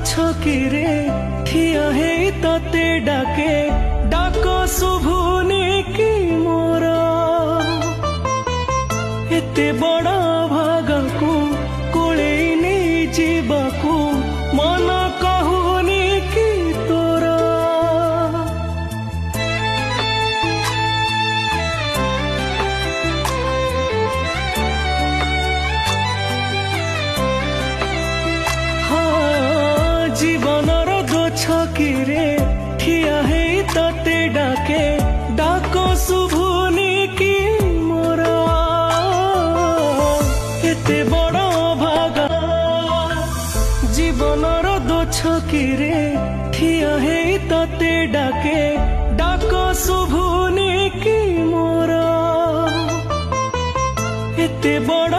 ଛକିରେ ଠିଆ ହେଇ ତତେ ଡାକେ, ଡାକ ଶୁଭୁନି କି ମୋର? ଏତେ ବଡ଼ ଭାଗକୁ କୋଳେଇ ନେଇ ଯିବାକୁ ମନ କହୁନି କି ତୋର? ଜୀବନର ଦୋ ଛକିରେ ଠିଆ ହେଇ ତତେ ଡାକେ, ଡାକ ଶୁଭୁନି କି ମୋର? ଏତେ ବଡ଼ ଭାଗ ଜୀବନର ଦୋ ଛକିରେ ଠିଆ ହେଇ ତତେ ଡାକେ, ଡାକ ଶୁଭୁନି କି ମୋର? ଏତେ ବଡ଼